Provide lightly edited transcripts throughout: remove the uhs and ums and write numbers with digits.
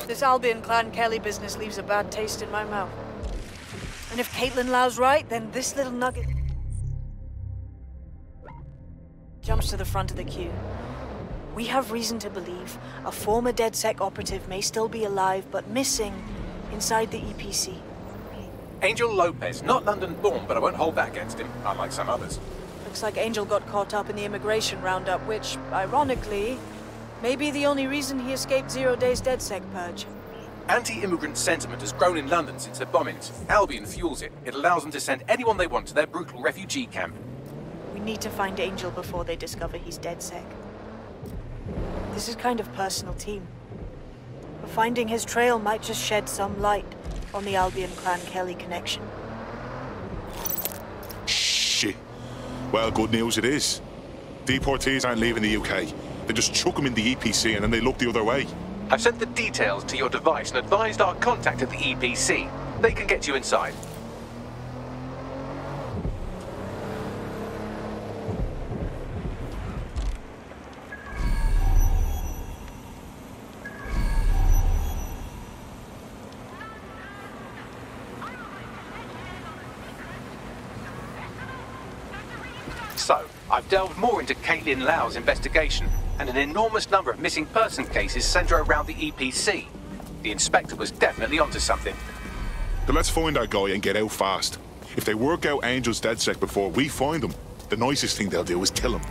This Albion clan Kelley business leaves a bad taste in my mouth. And if Caitlin Lau's right, then this little nugget jumps to the front of the queue. We have reason to believe a former DedSec operative may still be alive, but missing inside the EPC. Angel Lopez, not London-born, but I won't hold that against him, unlike some others. Looks like Angel got caught up in the immigration roundup, which, ironically, may be the only reason he escaped 0 days DedSec purge. Anti-immigrant sentiment has grown in London since the bombings. Albion fuels it. It allows them to send anyone they want to their brutal refugee camp. We need to find Angel before they discover he's DedSec. This is kind of personal, team. But finding his trail might just shed some light on the Albion clan Kelley connection. Shit. Well, good news it is. Deportees aren't leaving the UK. They just chuck them in the EPC and then they look the other way. I've sent the details to your device and advised our contact at the EPC. They can get you inside. So, I've delved more into Caitlin Lau's investigation, and an enormous number of missing person cases centre around the EPC. The inspector was definitely onto something. Then let's find our guy and get out fast. If they work out Angel's DedSec before we find him, the nicest thing they'll do is kill him.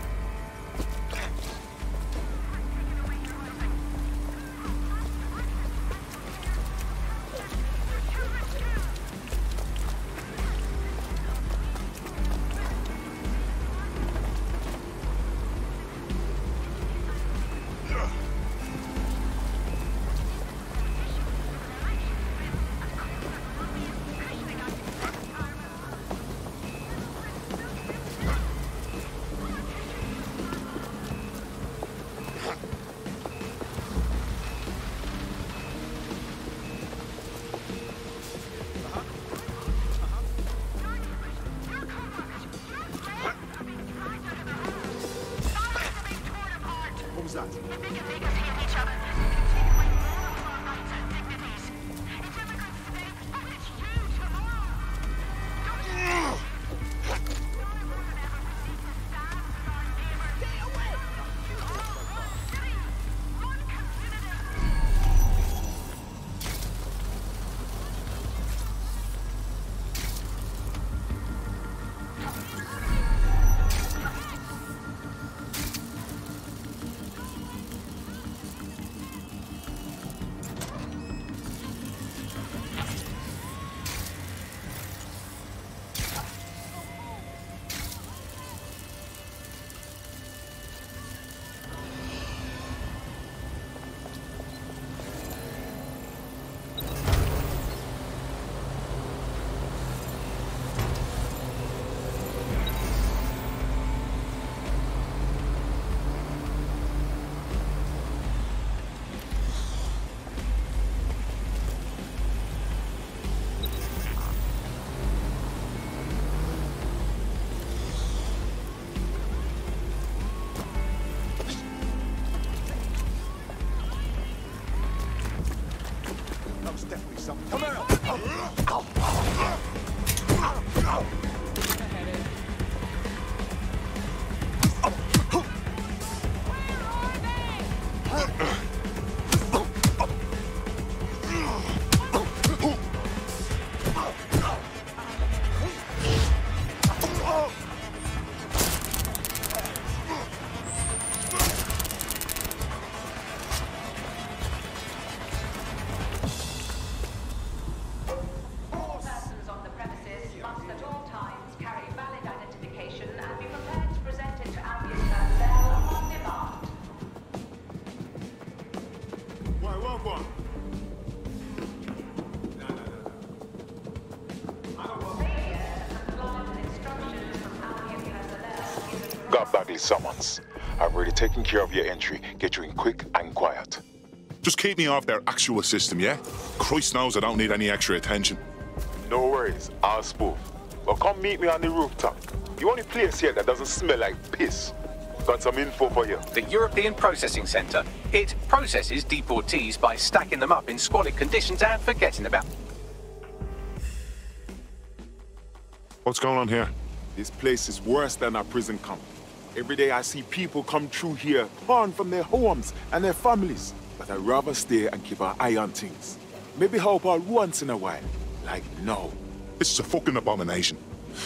Got Bagley summons. I've already taken care of your entry. Get you in quick and quiet. Just keep me off their actual system, yeah? Christ knows I don't need any extra attention. No worries. I'll spoof. Well, come meet me on the rooftop. The only place here that doesn't smell like piss. Got some info for you. The European Processing Center. It processes deportees by stacking them up in squalid conditions and forgetting about... What's going on here? This place is worse than a prison camp. Every day I see people come through here, torn from their homes and their families. But I'd rather stay and keep an eye on things. Maybe help out once in a while. Like now. This is a fucking abomination.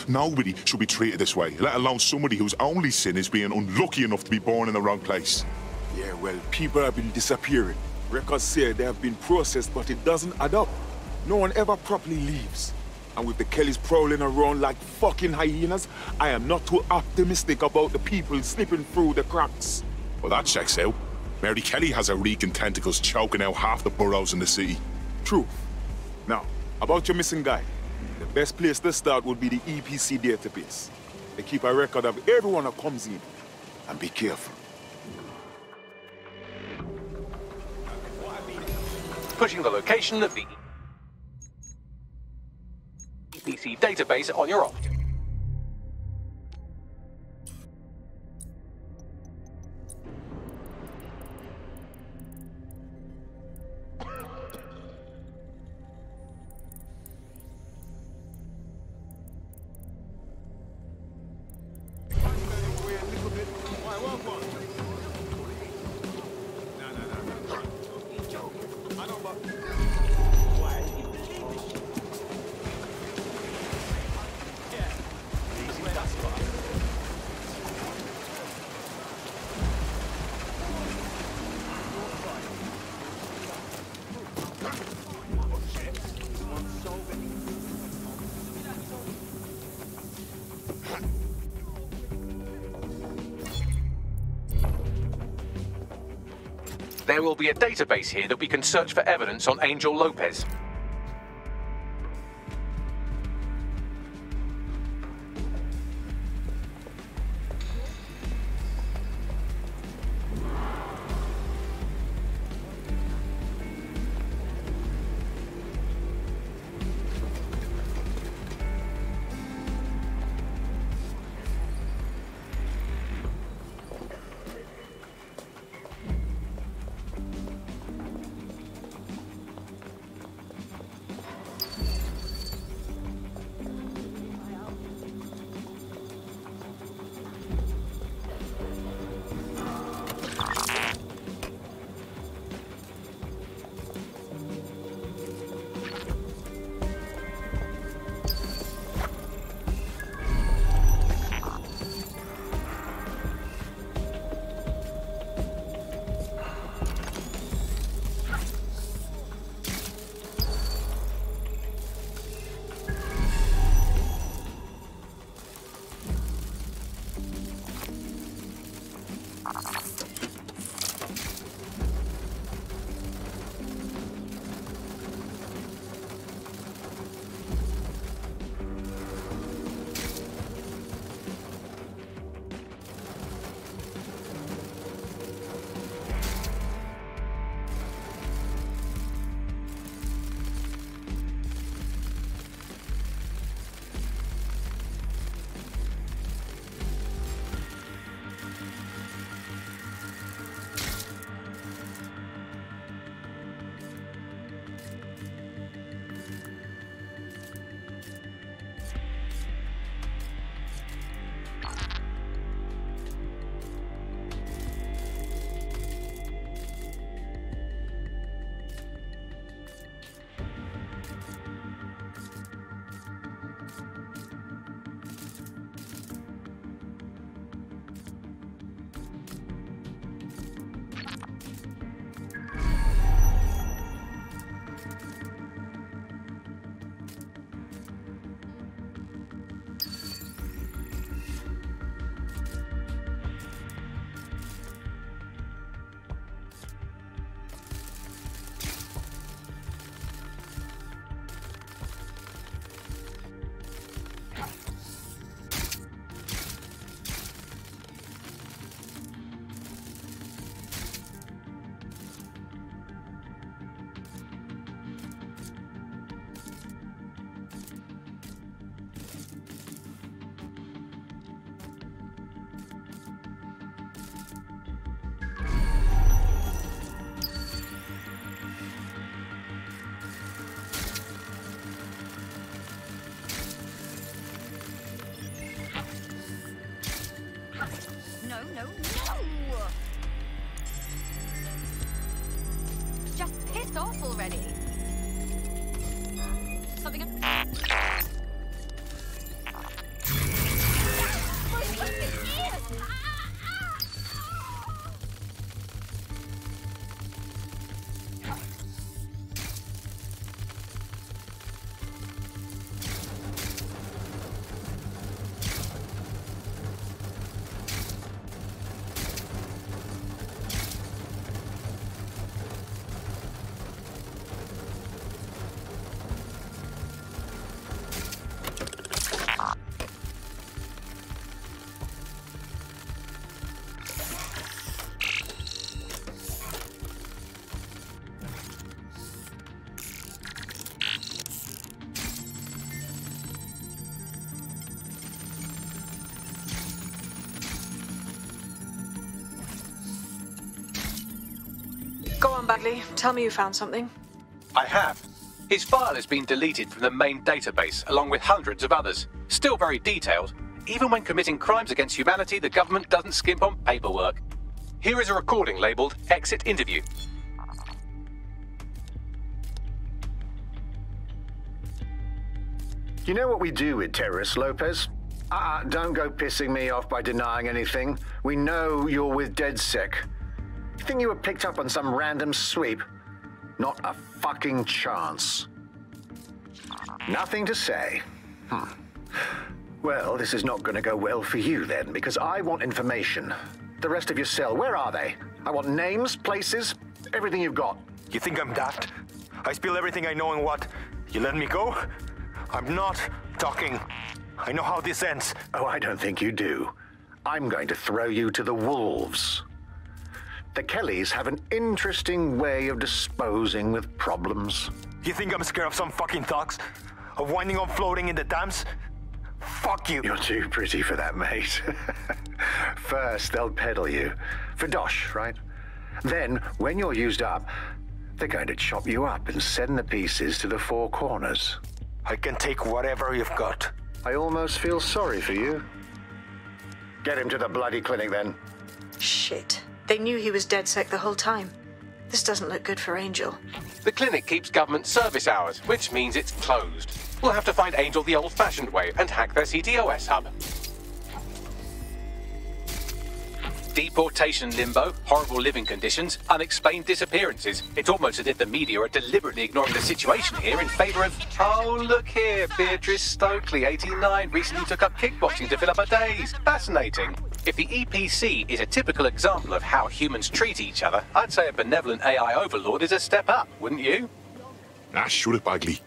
Nobody should be treated this way, let alone somebody whose only sin is being unlucky enough to be born in the wrong place. Yeah, well, people have been disappearing. Records say they have been processed, but it doesn't add up. No one ever properly leaves. And with the Kelleys prowling around like fucking hyenas, I am not too optimistic about the people slipping through the cracks. Well, that checks out. Mary Kelley has her reeking tentacles choking out half the boroughs in the city. True. Now, about your missing guy. The best place to start would be the EPC database. They keep a record of everyone that comes in. And be careful. Pushing the location of the EPC database on your opt. There will be a database here that we can search for evidence on Angel Lopez. no, no, no! Just piss off already. Something. Go on, Bagley. Tell me you found something. I have. His file has been deleted from the main database, along with hundreds of others. Still very detailed. Even when committing crimes against humanity, the government doesn't skimp on paperwork. Here is a recording labelled Exit Interview. You know what we do with terrorists, Lopez? Don't go pissing me off by denying anything. We know you're with DedSec. You think you were picked up on some random sweep? Not a fucking chance. Nothing to say. Well, this is not going to go well for you then, because I want information. The rest of your cell, where are they? I want names, places, everything you've got. You think I'm daft? I spill everything I know and what? You let me go? I'm not talking. I know how this ends. Oh, I don't think you do. I'm going to throw you to the wolves. The Kelleys have an interesting way of disposing with problems. You think I'm scared of some fucking thugs? Of winding up floating in the dams? Fuck you. You're too pretty for that, mate. First, they'll peddle you. For dosh, right? Then, when you're used up, they're going to chop you up and send the pieces to the four corners. I can take whatever you've got. I almost feel sorry for you. Get him to the bloody clinic, then. Shit. They knew he was DedSec the whole time. This doesn't look good for Angel. The clinic keeps government service hours, which means it's closed. We'll have to find Angel the old-fashioned way and hack their CTOS hub. Deportation limbo, horrible living conditions, unexplained disappearances. It's almost as if the media are deliberately ignoring the situation here in favour of... Oh, look here, Beatrice Stokely, 89, recently took up kickboxing to fill up her days. Fascinating. If the EPC is a typical example of how humans treat each other, I'd say a benevolent AI overlord is a step up, wouldn't you? Shoot it, Bagley.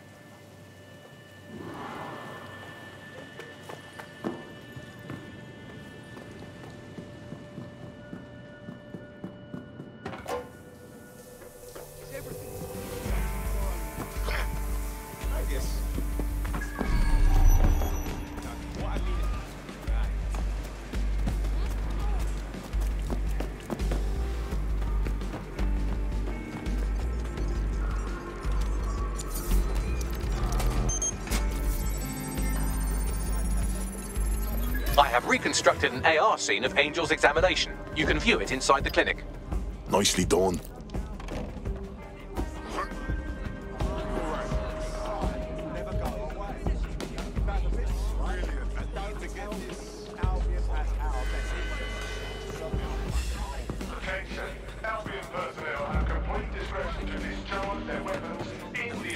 I have reconstructed an AR scene of Angel's examination. You can view it inside the clinic. Nicely done. Attention, Albion personnel have complete discretion to discharge their weapons in the...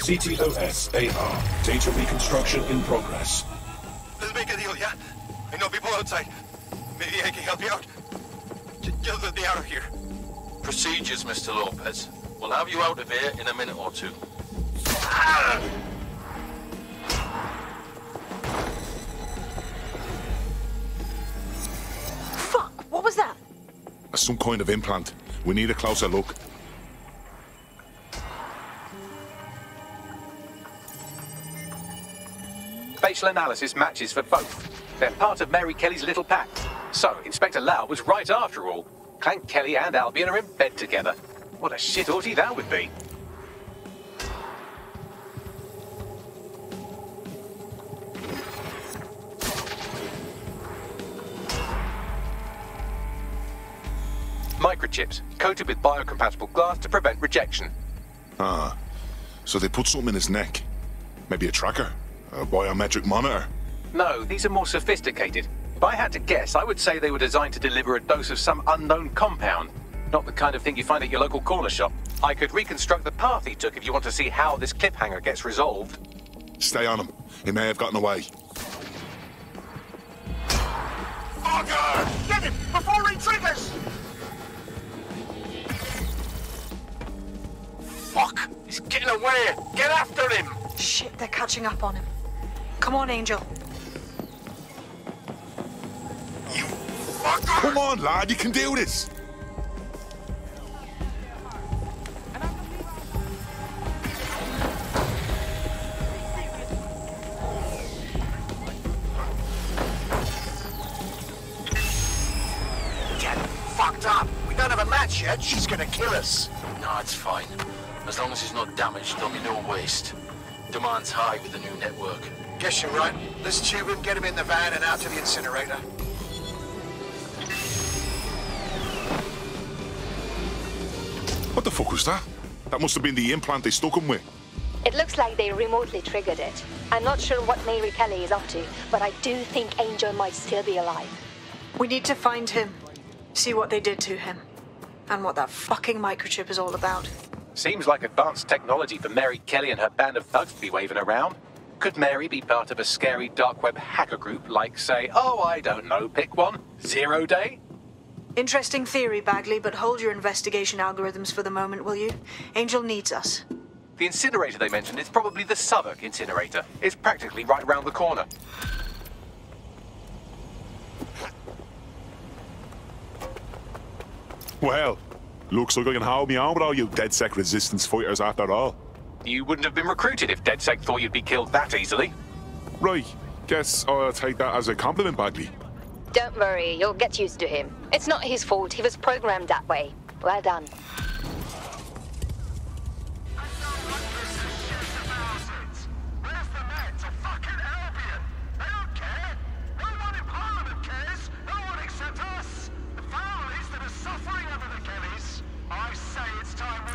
CTOS-AR. Data reconstruction in progress. Let's make a deal, yeah? I know people outside. Maybe I can help you out. Just let me out of here. Procedures, Mr. Lopez. We'll have you out of here in a minute or two. Fuck! What was that? Some kind of implant. We need a closer look. Facial analysis matches for both. They're part of Mary Kelley's little pack. So, Inspector Lau was right after all. Clank Kelley and Albion are in bed together. What a shit orgy that would be. Microchips, coated with biocompatible glass to prevent rejection. Ah, so they put something in his neck. Maybe a tracker? A biometric monitor? No, these are more sophisticated. If I had to guess, I would say they were designed to deliver a dose of some unknown compound. Not the kind of thing you find at your local corner shop. I could reconstruct the path he took if you want to see how this cliffhanger gets resolved. Stay on him. He may have gotten away. Fucker! Get him before he triggers! Fuck! He's getting away! Get after him! Shit, they're catching up on him. Come on, Angel. You fucker! Come on, lad, you can do this! Get fucked up! We don't have a match yet. She's gonna kill us. No, it's fine. As long as he's not damaged, there'll be no waste. Demand's high with the new network. Guess you're right. Let's tube him, get him in the van and out to the incinerator. What the fuck was that? That must have been the implant they stuck him with. It looks like they remotely triggered it. I'm not sure what Mary Kelley is up to, but I do think Angel might still be alive. We need to find him. See what they did to him. And what that fucking microchip is all about. Seems like advanced technology for Mary Kelley and her band of thugs to be waving around. Could Mary be part of a scary dark web hacker group like, say, oh, I don't know, pick one, 0 Day? Interesting theory, Bagley, but hold your investigation algorithms for the moment, will you? Angel needs us. The incinerator they mentioned is probably the Southwark incinerator. It's practically right round the corner. Well, looks like I can hold me on with all you DedSec resistance fighters after all. You wouldn't have been recruited if DedSec thought you'd be killed that easily. Right, guess I'll take that as a compliment, Bagley. Don't worry, you'll get used to him. It's not his fault, he was programmed that way. Well done. Where's the men to fucking Albion? They don't care. No one in Parliament cares. No one except us. The families that are suffering under the Kellys. I say it's time we...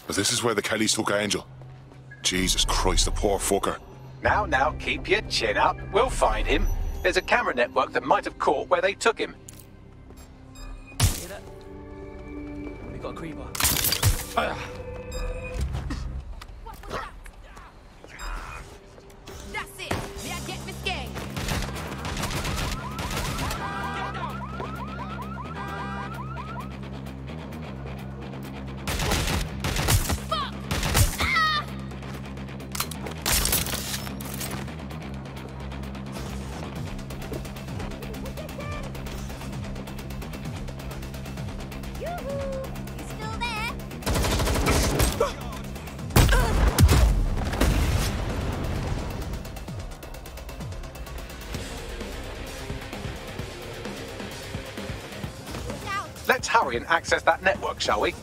This is where the Kellys took Angel. Jesus Christ, the poor fucker. Now, keep your chin up. We'll find him. There's a camera network that might have caught where they took him. Hear that? We got a creeper. still there? Let's hurry and access that network, shall we?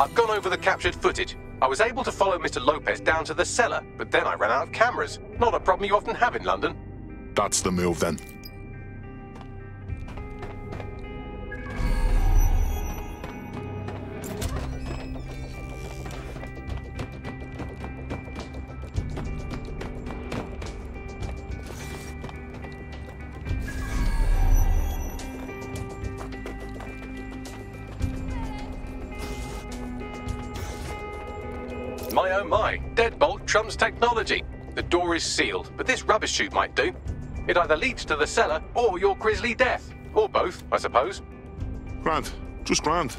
I've gone over the captured footage. I was able to follow Mr. Lopez down to the cellar, but then I ran out of cameras. Not a problem you often have in London. That's the move then. My oh my, deadbolt trumps technology. The door is sealed, but this rubbish chute might do. It either leads to the cellar or your grisly death. Or both, I suppose. Grand. Just grand.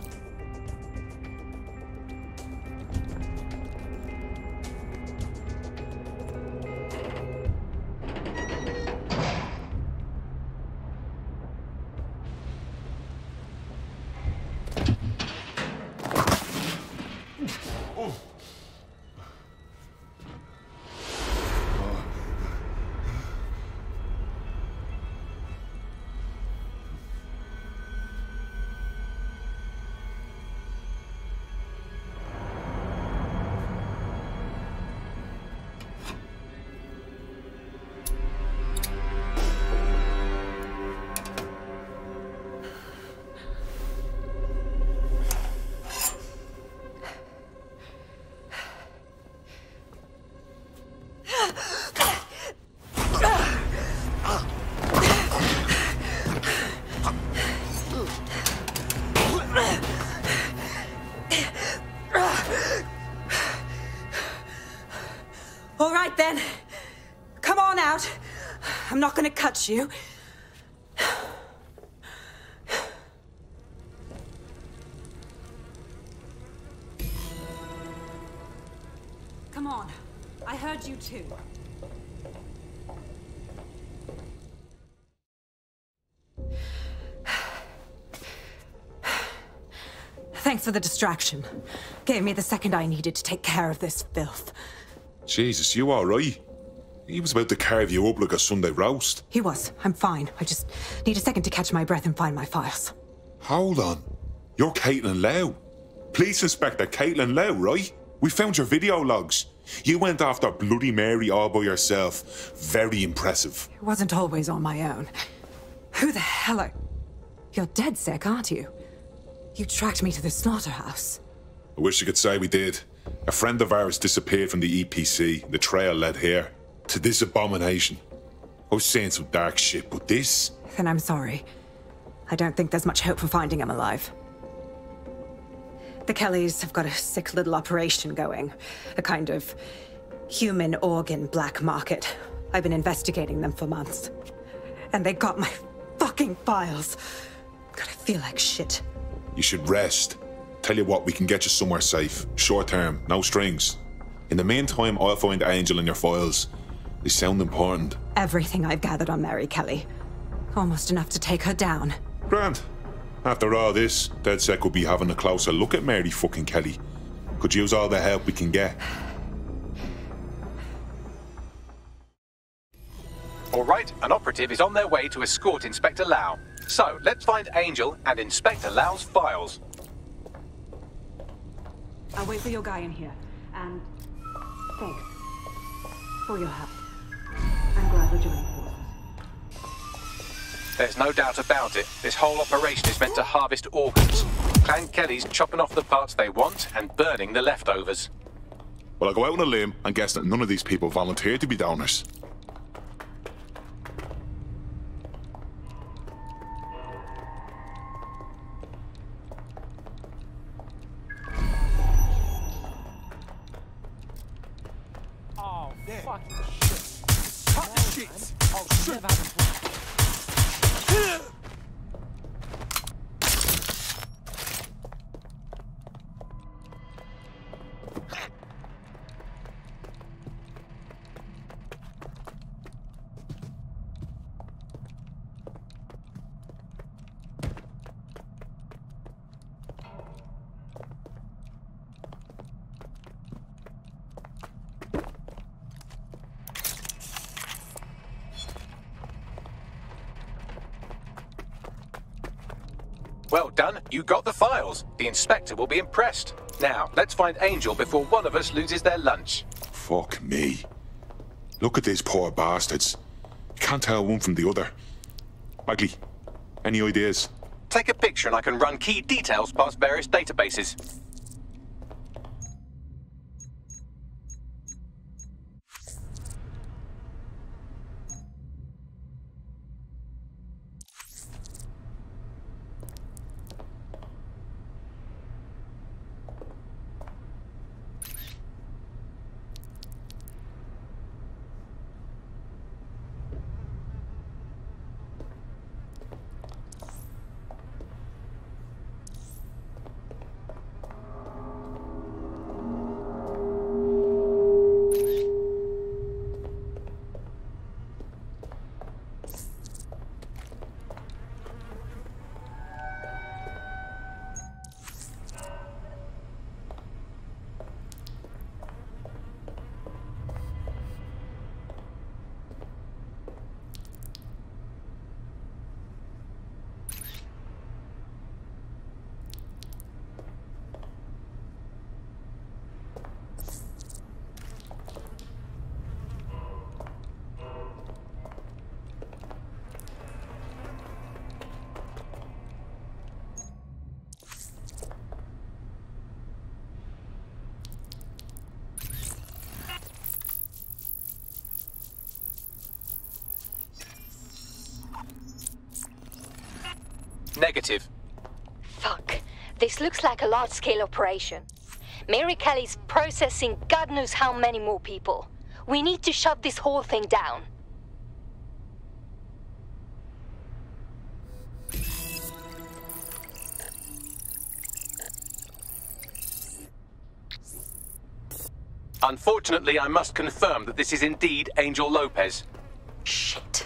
All right then. Come on out. I'm not gonna cut you. Come on. I heard you too. Thanks for the distraction. Gave me the second I needed to take care of this filth. Jesus, you all right? He was about to carve you up like a Sunday roast. He was. I'm fine. I just need a second to catch my breath and find my files. Hold on. You're Caitlin Lau. Police Inspector Caitlin Lau, right? We found your video logs. You went after Bloody Mary all by yourself. Very impressive. It wasn't always on my own. Who the hell are... You're DedSec, aren't you? You tracked me to the slaughterhouse. I wish you could say we did. A friend of ours disappeared from the EPC. The trail led here. To this abomination. I was saying some dark shit, but this... Then I'm sorry. I don't think there's much hope for finding him alive. The Kelleys have got a sick little operation going. A kind of human organ black market. I've been investigating them for months. And they got my fucking files. God, I feel like shit. You should rest. Tell you what, we can get you somewhere safe. Short term, no strings. In the meantime, I'll find Angel in your files. They sound important. Everything I've gathered on Mary Kelley. Almost enough to take her down. Grant. After all this, DedSec will be having a closer look at Mary fucking Kelley. Could use all the help we can get. All right, an operative is on their way to escort Inspector Lau. So, let's find Angel and Inspector Lau's files. I'll wait for your guy in here. And thanks for your help. I'm glad we're joining forces. There's no doubt about it. This whole operation is meant to harvest organs. Clan Kelley's chopping off the parts they want and burning the leftovers. Well, I'll go out on a limb and guess that none of these people volunteered to be donors. Oh, fucking shit. Cut the shit. Oh, shit. Well done, you got the files. The inspector will be impressed. Now, let's find Angel before one of us loses their lunch. Fuck me. Look at these poor bastards. Can't tell one from the other. Bagley, any ideas? Take a picture and I can run key details past various databases. Negative. Fuck. This looks like a large-scale operation. Mary Kelley's processing God knows how many more people. We need to shut this whole thing down. Unfortunately, I must confirm that this is indeed Angel Lopez. Shit.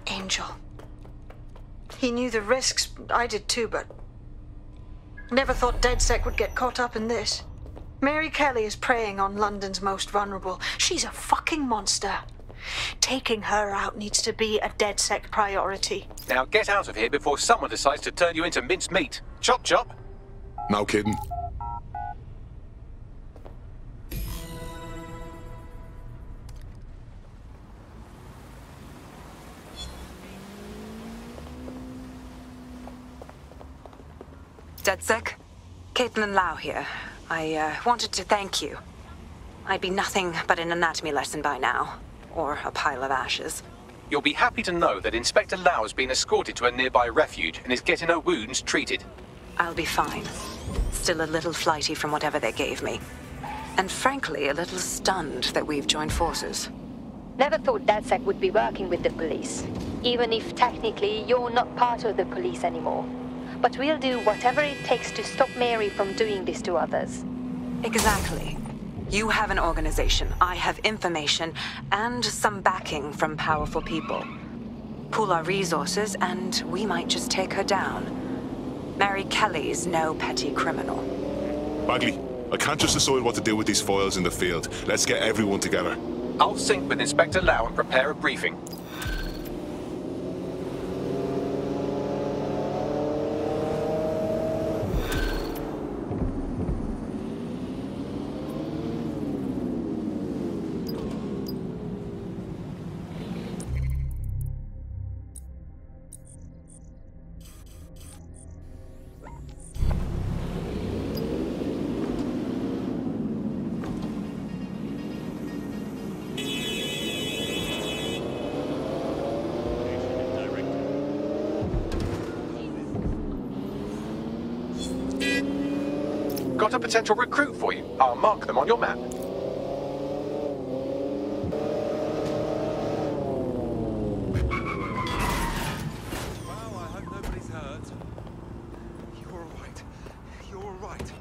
Angel. He knew the risks. I did too, but... never thought DedSec would get caught up in this. Mary Kelley is preying on London's most vulnerable. She's a fucking monster. Taking her out needs to be a DedSec priority. Now get out of here before someone decides to turn you into minced meat. Chop chop. No kidding. DedSec? Caitlin Lau here. I wanted to thank you. I'd be nothing but an anatomy lesson by now, or a pile of ashes. You'll be happy to know that Inspector Lau has been escorted to a nearby refuge and is getting her wounds treated. I'll be fine. Still a little flighty from whatever they gave me. And frankly, a little stunned that we've joined forces. Never thought DedSec would be working with the police. Even if technically you're not part of the police anymore. But we'll do whatever it takes to stop Mary from doing this to others. Exactly. You have an organization, I have information, and some backing from powerful people. Pool our resources, and we might just take her down. Mary Kelley's no petty criminal. Bagley, I can't just decide what to do with these files in the field. Let's get everyone together. I'll sync with Inspector Lau and prepare a briefing. Got a potential recruit for you. I'll mark them on your map. Wow, I hope nobody's hurt. You're all right. You're all right.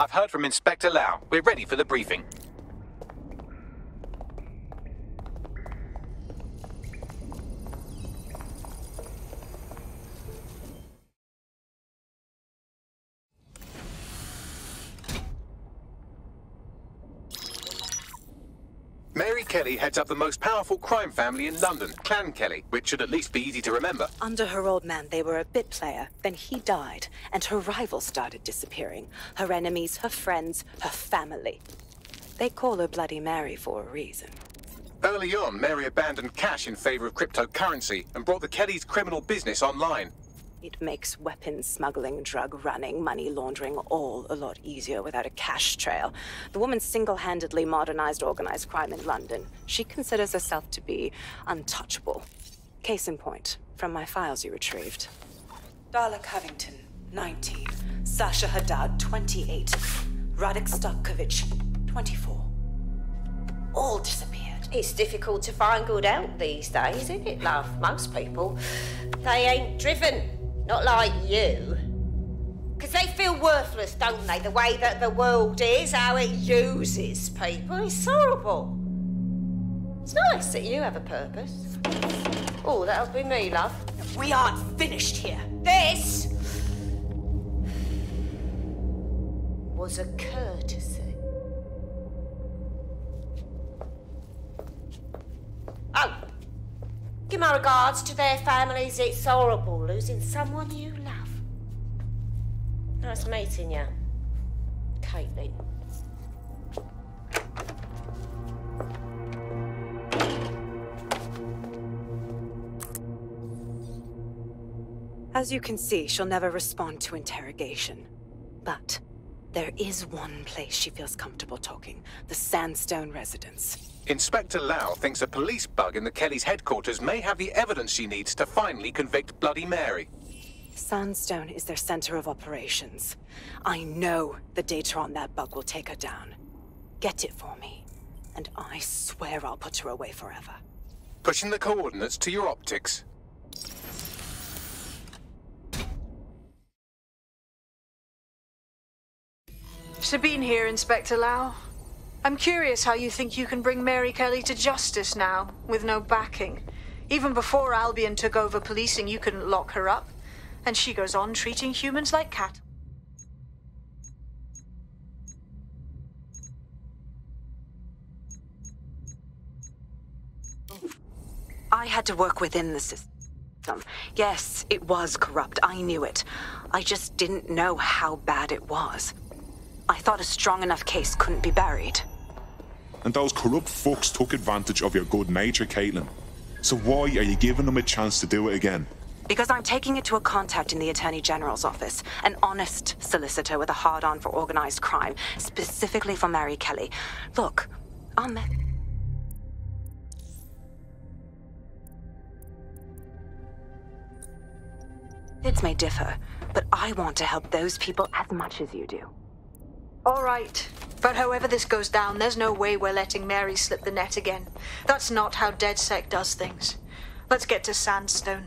I've heard from Inspector Lau. We're ready for the briefing. Mary Kelley heads up the most powerful crime family in London, Clan Kelley, which should at least be easy to remember. Under her old man, they were a bit player. Then he died, and her rivals started disappearing. Her enemies, her friends, her family. They call her Bloody Mary for a reason. Early on, Mary abandoned cash in favor of cryptocurrency and brought the Kellys' criminal business online. It makes weapons smuggling, drug running, money laundering all a lot easier without a cash trail. The woman single-handedly modernized organized crime in London. She considers herself to be untouchable. Case in point, from my files you retrieved. Darla Covington, 19. Sasha Haddad, 28. Radek Stokovich, 24. All disappeared. It's difficult to find good help these days, isn't it, love? Most people, they ain't driven. Not like you. Because they feel worthless, don't they? The way that the world is, how it uses people. It's horrible. It's nice that you have a purpose. Oh, that'll be me, love. We aren't finished here. This was a courtesy. Oh. Give my regards to their families. It's horrible losing someone you love. Nice meeting you, Caitlin. As you can see, she'll never respond to interrogation. But there is one place she feels comfortable talking. The Sandstone residence. Inspector Lau thinks a police bug in the Kellys' headquarters may have the evidence she needs to finally convict Bloody Mary. Sandstone is their center of operations. I know the data on that bug will take her down. Get it for me, and I swear I'll put her away forever. Pushing the coordinates to your optics. Sabine here, Inspector Lau. I'm curious how you think you can bring Mary Kelley to justice now, with no backing. Even before Albion took over policing, you couldn't lock her up. And she goes on treating humans like cattle. I had to work within the system. system. Yes, it was corrupt. I knew it. I just didn't know how bad it was. I thought a strong enough case couldn't be buried. And those corrupt fucks took advantage of your good nature, Caitlin. So why are you giving them a chance to do it again? Because I'm taking it to a contact in the Attorney General's office. An honest solicitor with a hard-on for organized crime, specifically for Mary Kelley. Look, methods may differ, but I want to help those people as much as you do. All right. But however this goes down, there's no way we're letting Mary slip the net again. That's not how DedSec does things. Let's get to Sandstone.